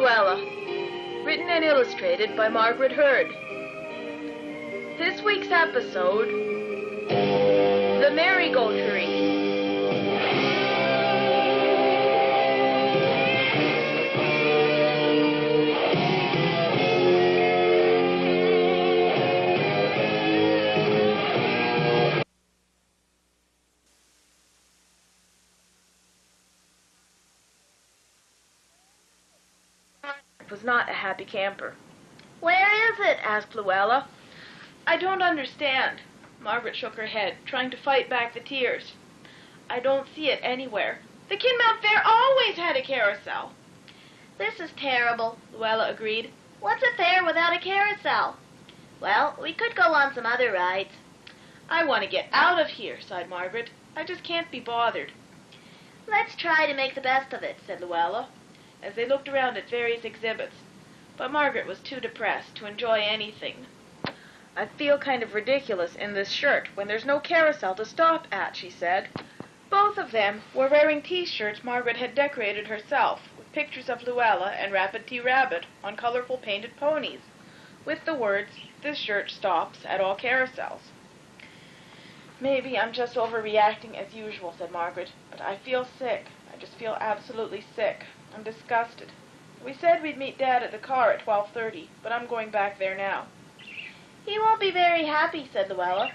Louella, written and illustrated by Margaret Hurd. This week's episode, The Marigold-Tree. Was not a happy camper. "Where is it?" asked Louella. "I don't understand." Margaret shook her head, trying to fight back the tears. "I don't see it anywhere. The Kinmount Fair always had a carousel." "This is terrible," Louella agreed. "What's a fair without a carousel?" "Well, we could go on some other rides." "I want to get out of here," sighed Margaret. "I just can't be bothered." "Let's try to make the best of it," said Louella, as they looked around at various exhibits, but Margaret was too depressed to enjoy anything. "I feel kind of ridiculous in this shirt when there's no carousel to stop at," she said. Both of them were wearing T-shirts Margaret had decorated herself, with pictures of Louella and Rapid T. Rabbit on colorful painted ponies, with the words, "This shirt stops at all carousels." "Maybe I'm just overreacting as usual," said Margaret, "but I feel sick. I just feel absolutely sick. I'm disgusted. We said we'd meet Dad at the car at 12:30, but I'm going back there now." "He won't be very happy," said Louella.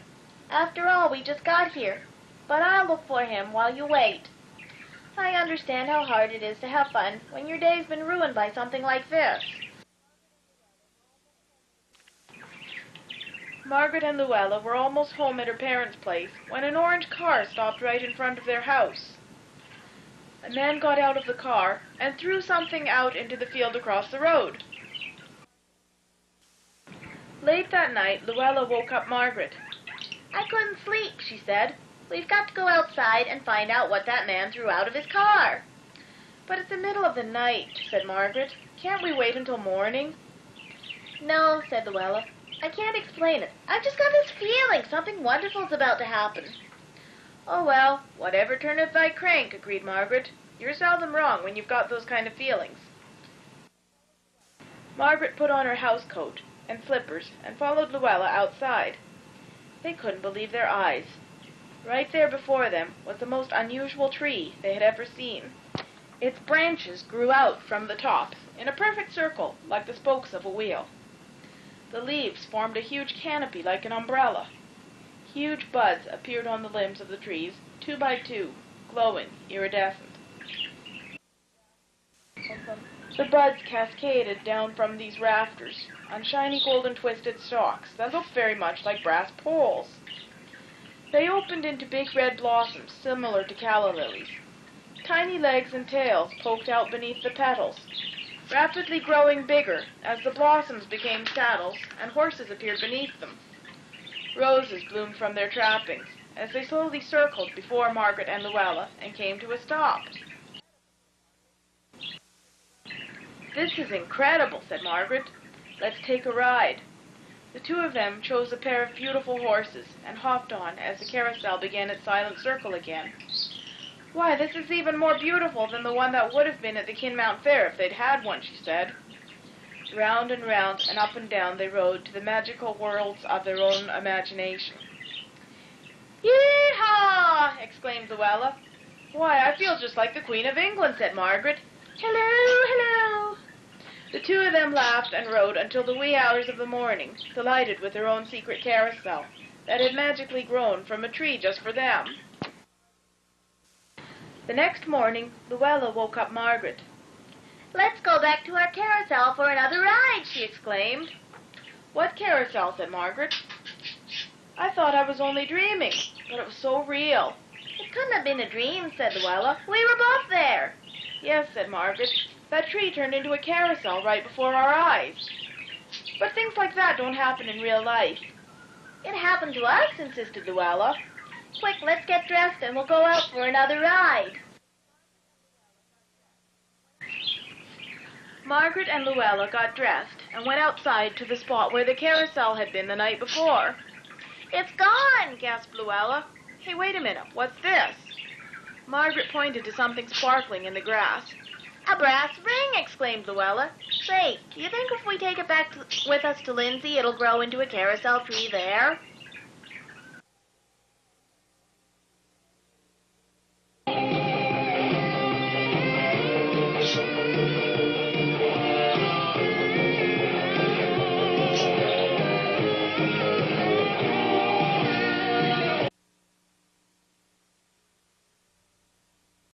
"After all, we just got here. But I'll look for him while you wait. I understand how hard it is to have fun when your day's been ruined by something like this." Margaret and Louella were almost home at her parents' place when an orange car stopped right in front of their house. A man got out of the car and threw something out into the field across the road. Late that night, Louella woke up Margaret. "I couldn't sleep," she said. "We've got to go outside and find out what that man threw out of his car." "But it's the middle of the night," said Margaret. "Can't we wait until morning?" "No," said Louella. "I can't explain it. I've just got this feeling something wonderful's about to happen." "Oh, well, whatever turneth thy crank," agreed Margaret. "You're seldom wrong when you've got those kind of feelings." Margaret put on her housecoat and slippers and followed Louella outside. They couldn't believe their eyes. Right there before them was the most unusual tree they had ever seen. Its branches grew out from the top in a perfect circle like the spokes of a wheel. The leaves formed a huge canopy like an umbrella. Huge buds appeared on the limbs of the trees, 2 by 2, glowing, iridescent. The buds cascaded down from these rafters on shiny golden twisted stalks that looked very much like brass poles. They opened into big red blossoms similar to calla lilies. Tiny legs and tails poked out beneath the petals, rapidly growing bigger as the blossoms became saddles and horses appeared beneath them. Roses bloomed from their trappings as they slowly circled before Margaret and Louella and came to a stop. "This is incredible," said Margaret. "Let's take a ride." The two of them chose a pair of beautiful horses and hopped on as the carousel began its silent circle again. "Why, this is even more beautiful than the one that would have been at the Kinmount Fair if they'd had one," she said. Round and round and up and down they rode to the magical worlds of their own imagination. "Yee-haw!" exclaimed Louella. "Why, I feel just like the Queen of England," said Margaret. "Hello, hello!" The two of them laughed and rode until the wee hours of the morning, delighted with their own secret carousel that had magically grown from a tree just for them. The next morning, Louella woke up Margaret. "Let's go back to our carousel for another ride," she exclaimed. "What carousel?" said Margaret. "I thought I was only dreaming, but it was so real." "It couldn't have been a dream," said Louella. "We were both there." "Yes," said Margaret. "That tree turned into a carousel right before our eyes. But things like that don't happen in real life." "It happened to us," insisted Louella. "Quick, let's get dressed and we'll go out for another ride." Margaret and Louella got dressed and went outside to the spot where the carousel had been the night before. "It's gone!" gasped Louella. "Hey, wait a minute. What's this?" Margaret pointed to something sparkling in the grass. A brass ring! Exclaimed Louella. Say, do you think if we take it back with us to Lindsay, it'll grow into a carousel tree there?